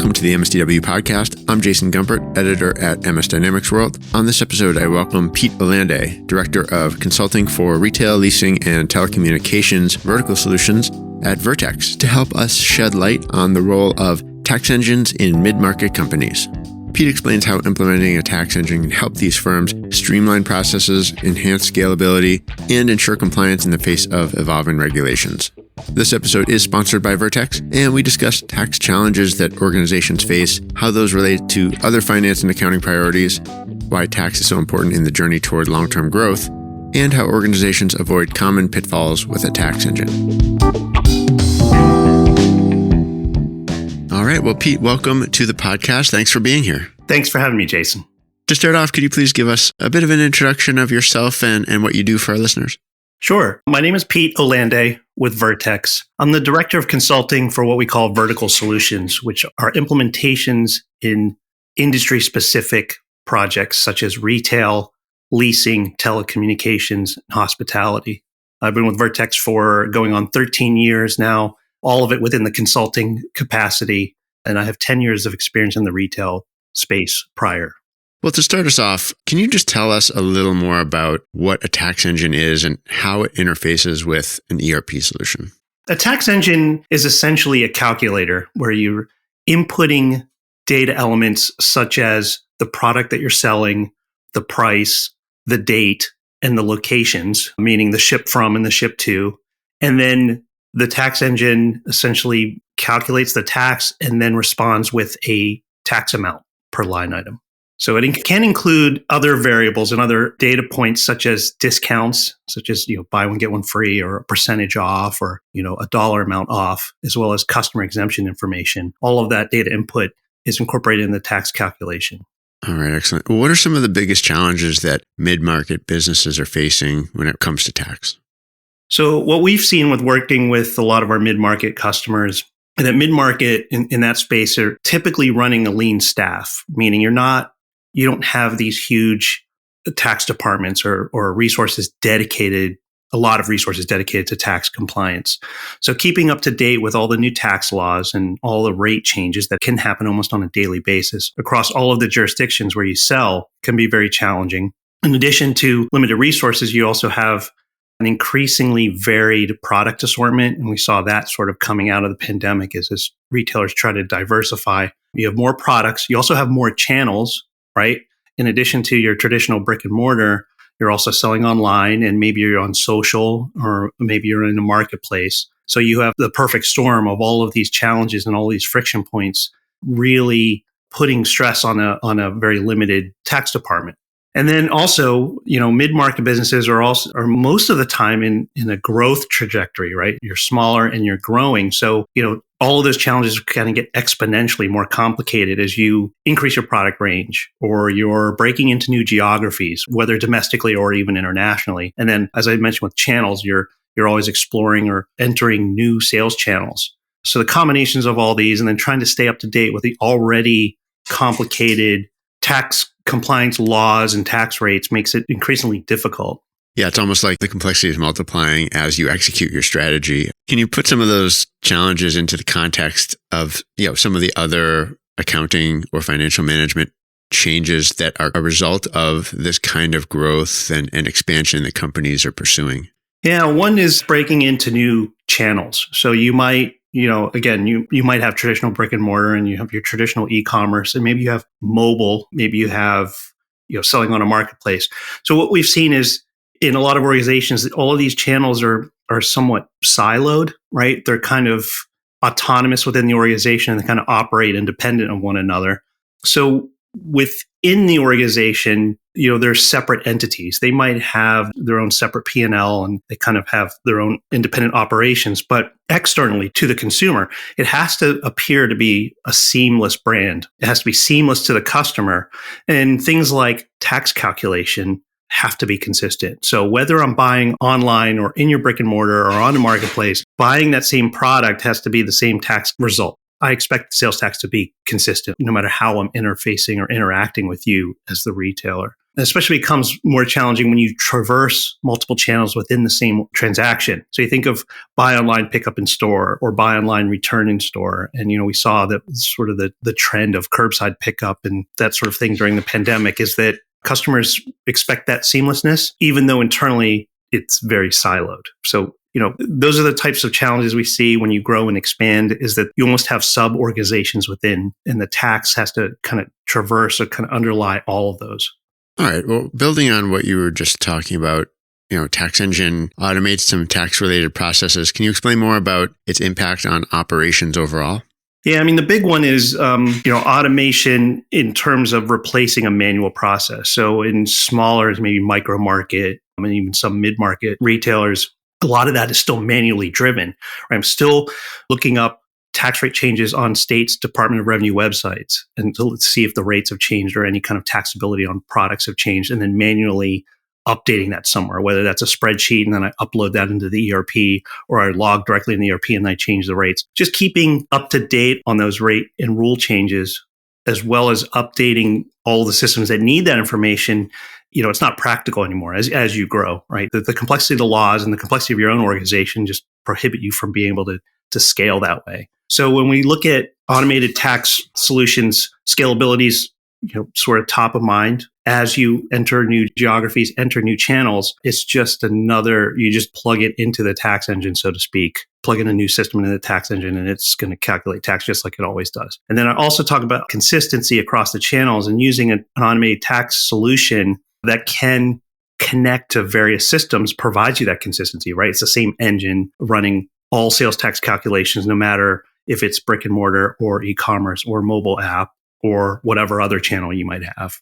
welcome to the MSDW podcast. I'm Jason Gumpert, editor at MS Dynamics World. On this episode, I welcome Pete Olanday, Director of Consulting for Retail, Leasing, and Telecommunications Vertical Solutions at Vertex, to help us shed light on the role of tax engines in mid-market companies. Pete explains how implementing a tax engine can help these firms streamline processes, enhance scalability, and ensure compliance in the face of evolving regulations. This episode is sponsored by Vertex, and we discuss tax challenges that organizations face, how those relate to other finance and accounting priorities, why tax is so important in the journey toward long-term growth, and how organizations avoid common pitfalls with a tax engine. All right. Well, Pete, welcome to the podcast. Thanks for being here. Thanks for having me, Jason. To start off, could you please give us a bit of an introduction of yourself and what you do for our listeners? Sure. My name is Pete Olanday with Vertex. I'm the Director of Consulting for what we call Vertical Solutions, which are implementations in industry-specific projects such as retail, leasing, telecommunications, and hospitality. I've been with Vertex for going on 13 years now, all of it within the consulting capacity, and I have 10 years of experience in the retail space prior. Well, to start us off, can you just tell us a little more about what a tax engine is and how it interfaces with an ERP solution? A tax engine is essentially a calculator where you're inputting data elements such as the product that you're selling, the price, the date, and the locations, meaning the ship from and the ship to. And then the tax engine essentially calculates the tax and then responds with a tax amount per line item. So it can include other variables and other data points such as discounts, such as buy one, get one free, or a percentage off, or a dollar amount off, as well as customer exemption information. All of that data input is incorporated in the tax calculation. All right, excellent. Well, what are some of the biggest challenges that mid-market businesses are facing when it comes to tax? So what we've seen with working with a lot of our mid-market customers, that mid-market in that space are typically running a lean staff, meaning you don't have these huge tax departments or resources dedicated, a lot of resources dedicated to tax compliance. So keeping up to date with all the new tax laws and all the rate changes that can happen almost on a daily basis across all of the jurisdictions where you sell can be very challenging. In addition to limited resources, you also have an increasingly varied product assortment. And we saw that sort of coming out of the pandemic as retailers try to diversify. You have more products. You also have more channels, right? In addition to your traditional brick and mortar, you're also selling online, and maybe you're on social, or maybe you're in a marketplace. So you have the perfect storm of all of these challenges and all these friction points, really putting stress on a very limited tax department. And then also, mid-market businesses are most of the time in a growth trajectory, right? You're smaller and you're growing. So, all of those challenges kind of get exponentially more complicated as you increase your product range or you're breaking into new geographies, whether domestically or even internationally. And then, as I mentioned with channels, you're always exploring or entering new sales channels. So the combinations of all these and then trying to stay up to date with the already complicated tax compliance laws and tax rates makes it increasingly difficult. Yeah, it's almost like the complexity is multiplying as you execute your strategy. Can you put some of those challenges into the context of some of the other accounting or financial management changes that are a result of this kind of growth and expansion that companies are pursuing? Yeah, one is breaking into new channels. So you might again, you might have traditional brick and mortar and you have your traditional e-commerce, and maybe you have mobile, maybe you have, selling on a marketplace. So what we've seen is in a lot of organizations, all of these channels are somewhat siloed, right? They're kind of autonomous within the organization and they kind of operate independent of one another. So within the organization, they're separate entities. They might have their own separate P&L and they kind of have their own independent operations, but externally to the consumer, it has to appear to be a seamless brand. It has to be seamless to the customer. And things like tax calculation have to be consistent. So whether I'm buying online or in your brick and mortar or on a marketplace, buying that same product has to be the same tax result. I expect the sales tax to be consistent no matter how I'm interfacing or interacting with you as the retailer. It especially becomes more challenging when you traverse multiple channels within the same transaction. So you think of buy online, pick up in store, or buy online, return in store. And, we saw that sort of the trend of curbside pickup and that sort of thing during the pandemic is that customers expect that seamlessness, even though internally it's very siloed. So, those are the types of challenges we see when you grow and expand, is that you almost have sub-organizations within, and the tax has to kind of traverse or kind of underlie all of those. All right. Well, building on what you were just talking about, Tax Engine automates some tax-related processes. Can you explain more about its impact on operations overall? Yeah, the big one is, automation in terms of replacing a manual process. So in smaller, maybe micro market, and even some mid-market retailers, a lot of that is still manually driven. Right? I'm still looking up tax rate changes on states' Department of Revenue websites and to see if the rates have changed or any kind of taxability on products have changed, and then manually updating that somewhere, whether that's a spreadsheet and then I upload that into the ERP, or I log directly in the ERP and I change the rates. Just keeping up to date on those rate and rule changes, as well as updating all the systems that need that information. It's not practical anymore as you grow, right? The complexity of the laws and the complexity of your own organization just prohibit you from being able to scale that way. So when we look at automated tax solutions, scalability is sort of top of mind. As you enter new geographies, enter new channels, it's just you just plug it into the tax engine, so to speak. Plug in a new system into the tax engine and it's going to calculate tax just like it always does. And then I also talk about consistency across the channels, and using an automated tax solution that can connect to various systems provides you that consistency, right? It's the same engine running all sales tax calculations, no matter if it's brick and mortar or e-commerce or mobile app or whatever other channel you might have.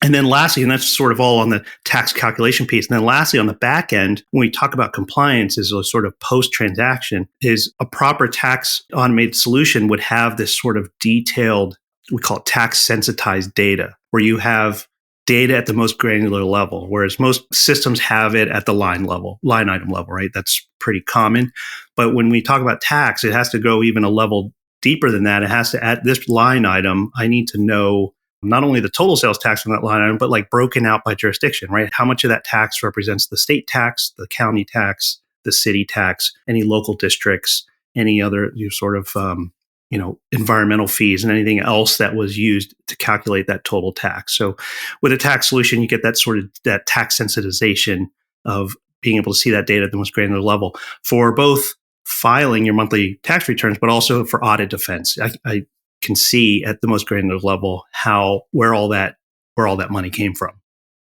And then lastly, and that's sort of all on the tax calculation piece. And then lastly, on the back end, when we talk about compliance as a sort of post-transaction, is a proper tax automated solution would have this sort of detailed, we call it tax sensitized data, where you have data at the most granular level, whereas most systems have it at the line item level, right? That's pretty common. But when we talk about tax, it has to go even a level deeper than that. It has to, at this line item, I need to know not only the total sales tax from that line item, but like broken out by jurisdiction, right? How much of that tax represents the state tax, the county tax, the city tax, any local districts, any other sort of environmental fees, and anything else that was used to calculate that total tax. So with a tax solution, you get that sort of that tax sensitization of being able to see that data at the most granular level for both filing your monthly tax returns, but also for audit defense. I can see at the most granular level where all that money came from.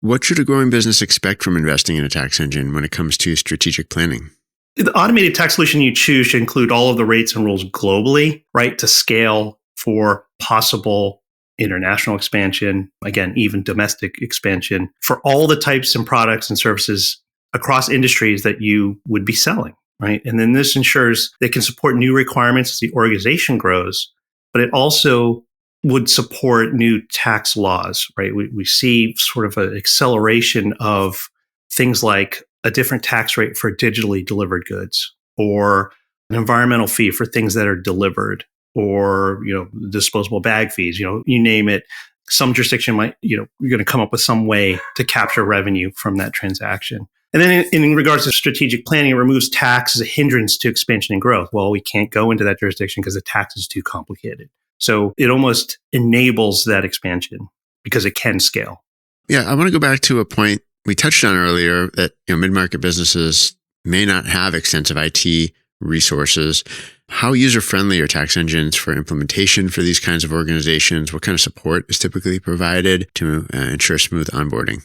What should a growing business expect from investing in a tax engine when it comes to strategic planning? The automated tax solution you choose should include all of the rates and rules globally, right, to scale for possible international expansion, again, even domestic expansion, for all the types and products and services across industries that you would be selling, right? And then this ensures they can support new requirements as the organization grows, but it also would support new tax laws, right? We see sort of an acceleration of things like a different tax rate for digitally delivered goods, or an environmental fee for things that are delivered, or disposable bag fees. You name it. Some jurisdiction might you're going to come up with some way to capture revenue from that transaction. And then in regards to strategic planning, it removes tax as a hindrance to expansion and growth. Well, we can't go into that jurisdiction because the tax is too complicated. So it almost enables that expansion because it can scale. Yeah, I want to go back to a point we touched on earlier that mid-market businesses may not have extensive IT resources. How user-friendly are tax engines for implementation for these kinds of organizations? What kind of support is typically provided to ensure smooth onboarding?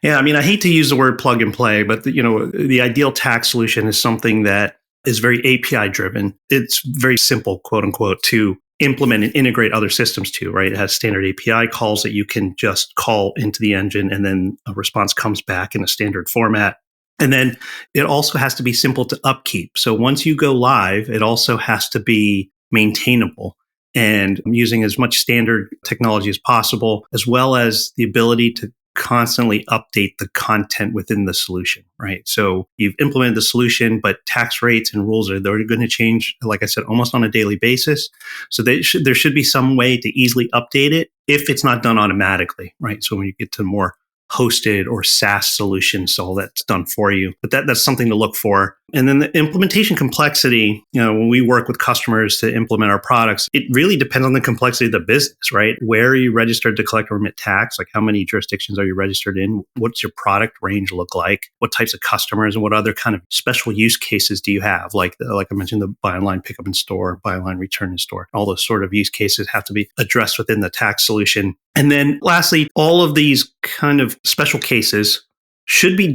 Yeah, I hate to use the word plug and play, but the ideal tax solution is something that is very API driven. It's very simple, quote unquote, to implement and integrate other systems to, right? It has standard API calls that you can just call into the engine, and then a response comes back in a standard format. And then it also has to be simple to upkeep. So once you go live, it also has to be maintainable and using as much standard technology as possible, as well as the ability to constantly update the content within the solution, right? So you've implemented the solution, but tax rates and rules they're going to change, like I said, almost on a daily basis. So there should be some way to easily update it if it's not done automatically, right? So when you get to more hosted or SaaS solutions. So all that's done for you. But that's something to look for. And then the implementation complexity, when we work with customers to implement our products, it really depends on the complexity of the business, right? Where are you registered to collect or remit tax? Like how many jurisdictions are you registered in? What's your product range look like? What types of customers and what other kind of special use cases do you have? Like I mentioned, the buy online, pick up in store, buy online, return in store. All those sort of use cases have to be addressed within the tax solution. And then lastly, all of these kind of special cases should be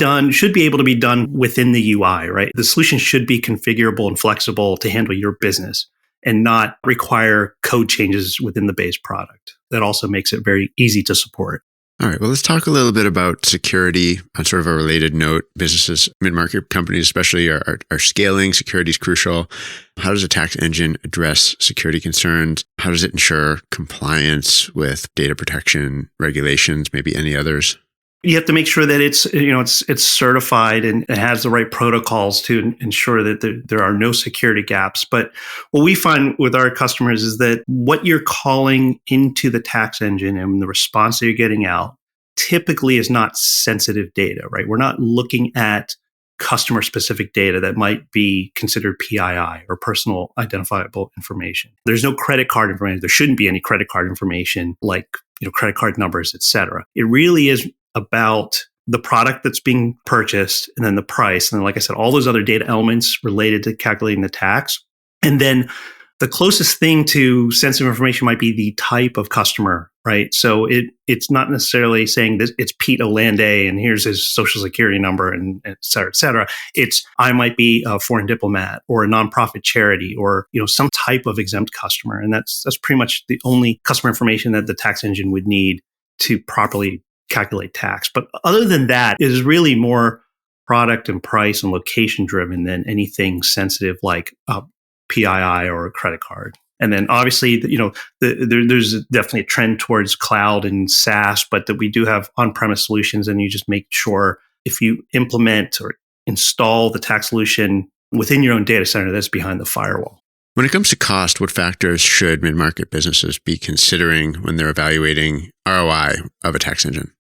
able to be done within the UI, right? The solution should be configurable and flexible to handle your business and not require code changes within the base product. That also makes it very easy to support. All right. Well, let's talk a little bit about security on sort of a related note. Businesses, mid-market companies especially, are scaling. Security is crucial. How does a tax engine address security concerns? How does it ensure compliance with data protection regulations, maybe any others? You have to make sure that it's certified and it has the right protocols to ensure that there are no security gaps. But what we find with our customers is that what you're calling into the tax engine and the response that you're getting out typically is not sensitive data, right? We're not looking at customer specific data that might be considered PII or personal identifiable information. There's no credit card information. There shouldn't be any credit card information like credit card numbers, et cetera. It really is about the product that's being purchased and then the price. And then, like I said, all those other data elements related to calculating the tax. And then the closest thing to sensitive information might be the type of customer, right? So it's not necessarily saying that it's Pete Olanday and here's his social security number and et cetera, et cetera. It's I might be a foreign diplomat or a nonprofit charity or some type of exempt customer. And that's pretty much the only customer information that the tax engine would need to properly calculate tax. But other than that, it is really more product and price and location driven than anything sensitive like PII or a credit card. And then obviously, there's definitely a trend towards cloud and SaaS, but that we do have on-premise solutions, and you just make sure if you implement or install the tax solution within your own data center, that's behind the firewall. When it comes to cost, what factors should mid-market businesses be considering when they're evaluating ROI of a tax engine?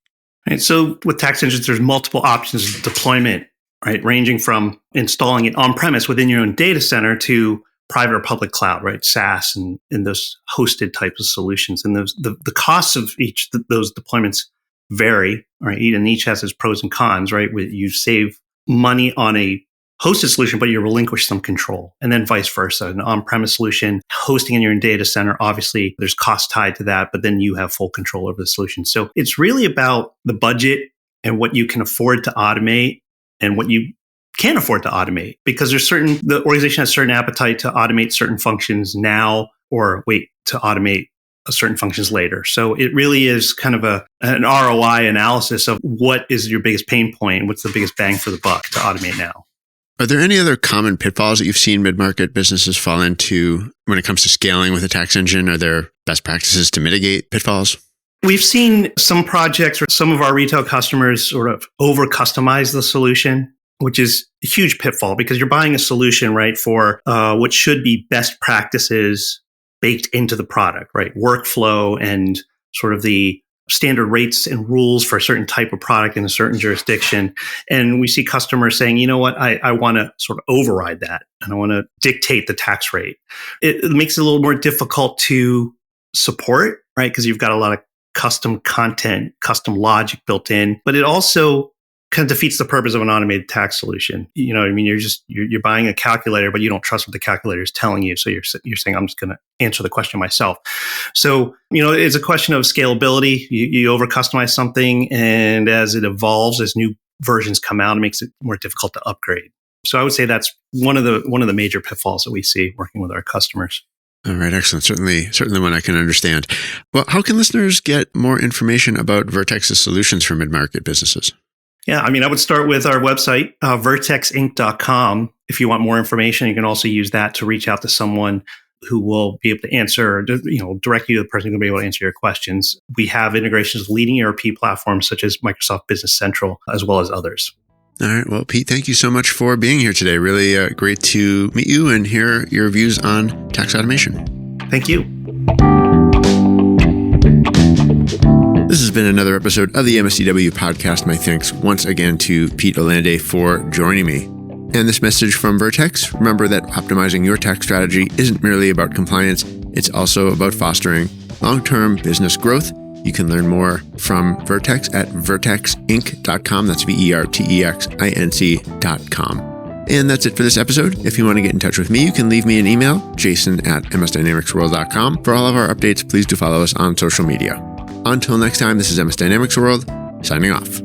Right. So with tax engines, there's multiple options of deployment, right? Ranging from installing it on-premise within your own data center to private or public cloud, right? SaaS and those hosted types of solutions. And the costs of each of those deployments vary, right? And each has its pros and cons, right? You save money on a hosted solution, but you relinquish some control, and then vice versa. An on-premise solution, hosting in your own data center, obviously there's cost tied to that, but then you have full control over the solution. So it's really about the budget and what you can afford to automate and what you can't afford to automate, because the organization has certain appetite to automate certain functions now or wait to automate certain functions later. So it really is kind of an ROI analysis of what is your biggest pain point, what's the biggest bang for the buck to automate now. Are there any other common pitfalls that you've seen mid-market businesses fall into when it comes to scaling with a tax engine? Are there best practices to mitigate pitfalls? We've seen some projects where some of our retail customers sort of over-customize the solution, which is a huge pitfall because you're buying a solution, right, for what should be best practices baked into the product, right? Workflow and sort of the standard rates and rules for a certain type of product in a certain jurisdiction. And we see customers saying, you know what, I want to sort of override that and I want to dictate the tax rate. It makes it a little more difficult to support, right? Because you've got a lot of custom content, custom logic built in, but it also kind of defeats the purpose of an automated tax solution. You know what I mean? You're buying a calculator, but you don't trust what the calculator is telling you. So you're saying, I'm just going to answer the question myself. So, it's a question of scalability. You over customize something, and as it evolves, as new versions come out, it makes it more difficult to upgrade. So I would say that's one of the major pitfalls that we see working with our customers. All right, excellent. Certainly one I can understand. Well, how can listeners get more information about Vertex's solutions for mid-market businesses? Yeah, I would start with our website, vertexinc.com. If you want more information, you can also use that to reach out to someone who will be able to answer, direct you to the person who's going to be able to answer your questions. We have integrations with leading ERP platforms such as Microsoft Business Central, as well as others. All right. Well, Pete, thank you so much for being here today. Really great to meet you and hear your views on tax automation. Thank you. This has been another episode of the MSDW podcast. My thanks once again to Pete Olanday for joining me. And this message from Vertex: remember that optimizing your tax strategy isn't merely about compliance, it's also about fostering long-term business growth. You can learn more from Vertex at vertexinc.com. That's vertexinc.com. And that's it for this episode. If you want to get in touch with me, you can leave me an email, jason@msdynamicsworld.com. For all of our updates, please do follow us on social media. Until next time, this is MS Dynamics World, signing off.